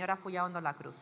Señora Fullaondo La Cruz.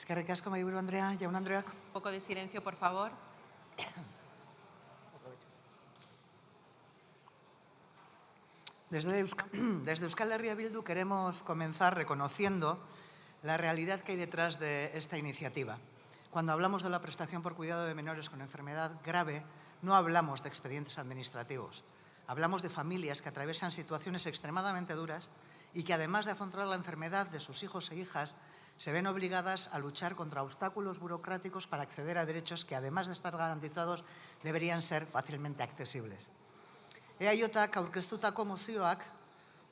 Eskerrik asko, mahaiburu andrea, jaun andreak. Un poco de silencio, por favor. Desde Euskal Herria Bildu queremos comenzar reconociendo la realidad que hay detrás de esta iniciativa. Cuando hablamos de la prestación por cuidado de menores con enfermedad grave, no hablamos de expedientes administrativos. Hablamos de familias que atraviesan situaciones extremadamente duras y que, además de afrontar la enfermedad de sus hijos e hijas, se ven obligadas a luchar contra obstáculos burocráticos para acceder a derechos que, además de estar garantizados, deberían ser fácilmente accesibles. EAJak aurkeztutako mozioak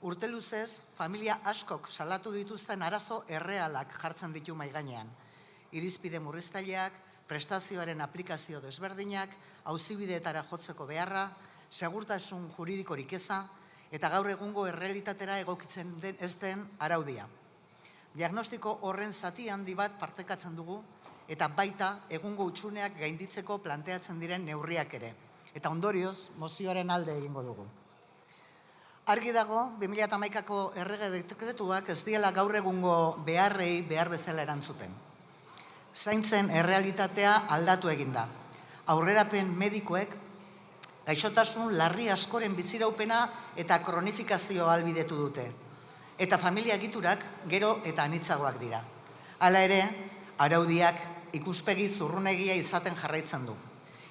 urte luzez familia askok salatu dituzten arazo errealak jartzen ditu mahai gainean. Irizpide murriztaileak, prestazioaren aplikazio desberdinak, auzibideetara jotzeko beharra, segurtasun juridikorik eza eta gaur egungo errealitatera egokitzen ez den araudia. Diagnostiko horren zati handi bat partekatzen dugu eta baita egungo hutsuneak gainditzeko planteatzen diren neurriak ere. Eta ondorioz, mozioaren alde egingo dugu. Argi dago, 2011ko errege dekretuak ez diela gaur egungo beharrei behar bezala erantzuten. Zaintzen errealitatea aldatu egin da. Aurrerapen medikoek gaixotasun larri askoren biziraupena eta kronifikazio ahalbidetu dute. Eta familia egiturak gero eta anitzagoak dira. Hala ere, araudiak ikuspegi zurrunegia izaten jarraitzen du.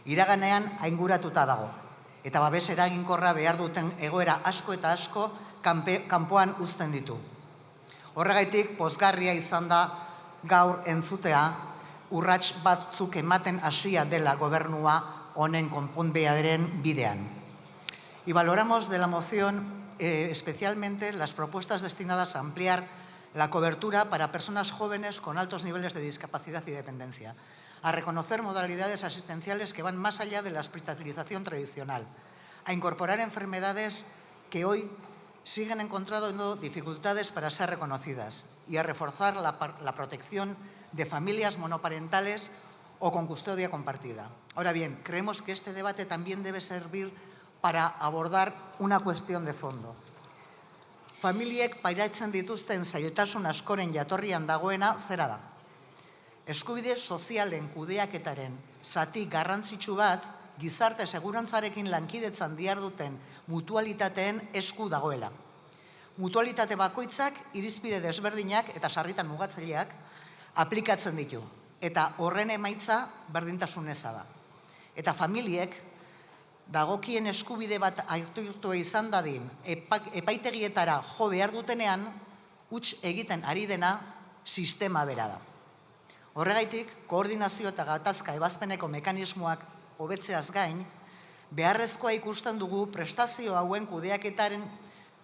Iraganean ainguratuta dago, eta babes eraginkorra behar duten egoera asko eta asko kanpoan uzten ditu. Horregaitik, pozgarria izan da gaur entzutea urrats batzuk ematen hasia dela gobernua honen konponbidearen bidean. Y valoramos de la moción especialmente las propuestas destinadas a ampliar la cobertura para personas jóvenes con altos niveles de discapacidad y dependencia, a reconocer modalidades asistenciales que van más allá de la hospitalización tradicional, a incorporar enfermedades que hoy siguen encontrando dificultades para ser reconocidas y a reforzar la protección de familias monoparentales o con custodia compartida. Ahora bien, creemos que este debate también debe servir para abordar una cuestión de fondo. Familiek pairatzen dituzten zailtasun askoren jatorrian dagoena zera da. Eskubide sozialen kudeaketaren zati garrantzitsu bat gizarte segurantzarekin lankidetzan diharduten mutualitateen esku dagoela. Mutualitate bakoitzak irizpide desberdinak eta sarritan mugatzaileak aplikatzen ditu, eta horren emaitza berdintasun eza da. Eta familiek dagokien eskubide bat hartu izan dadin epaitegietara jo behar dutenean, huts egiten ari dena sistema bera da. Horregaitik, koordinazio eta gatazka ebazpeneko mekanismoak hobetzeaz gain, beharrezkoa ikusten dugu prestazio hauen kudeaketaren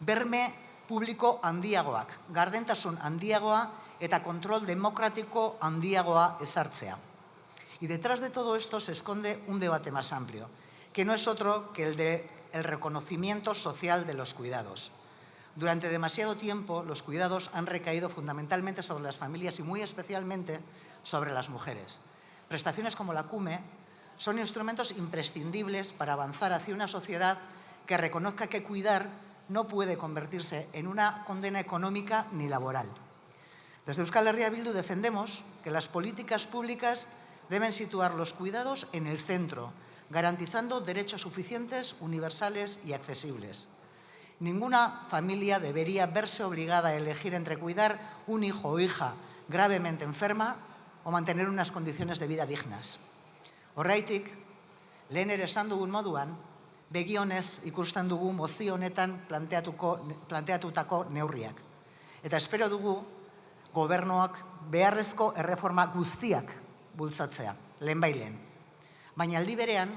berme publiko handiagoak, gardentasun handiagoa eta kontrol demokratiko handiagoa ezartzea. Y detrás de todo esto se esconde un debate más amplio, que no es otro que el del reconocimiento social de los cuidados. Durante demasiado tiempo, los cuidados han recaído fundamentalmente sobre las familias y muy especialmente sobre las mujeres. Prestaciones como la CUME son instrumentos imprescindibles para avanzar hacia una sociedad que reconozca que cuidar no puede convertirse en una condena económica ni laboral. Desde Euskal Herria Bildu defendemos que las políticas públicas deben situar los cuidados en el centro, garantizando derechos suficientes, universales y accesibles. Ninguna familia debería verse obligada a elegir entre cuidar un hijo o hija gravemente enferma o mantener unas condiciones de vida dignas. Horreitik, lehen ere esan dugun moduan, begi honez ikusten dugu mozio honetan planteatutako neurriak. Eta espero dugu gobernuak beharrezko erreforma guztiak bultzatzea, lehenbailen. Baina aldi berean,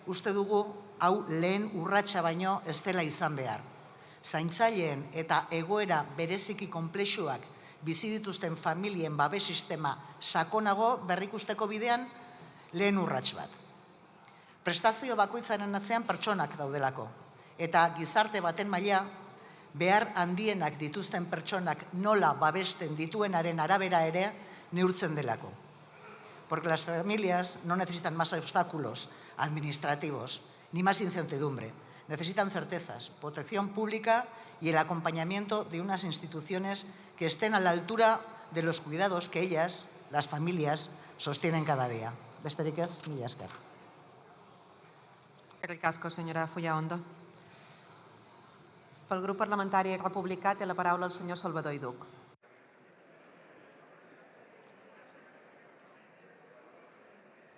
uste dugu hau lehen urratsa baino ez dela izan behar. zaintzaileen eta egoera bereziki konplexuak bizi dituzten familien babes sistema sakonago berrikusteko bidean lehen urrats bat. Prestazio bakoitzaren atzean pertsonak daudelako, eta gizarte baten maila behar handienak dituzten pertsonak nola babesten dituenaren arabera ere neurtzen delako. Porque las familias no necesitan más obstáculos administrativos ni más incertidumbre. Necesitan certezas, protección pública y el acompañamiento de unas instituciones que estén a la altura de los cuidados que ellas, las familias, sostienen cada día. Besterik ez, mila esker. Eskerrik asko, senyora Fullaondo. Pel grup parlamentari republicà té la paraula el senyor Salvador Iduc.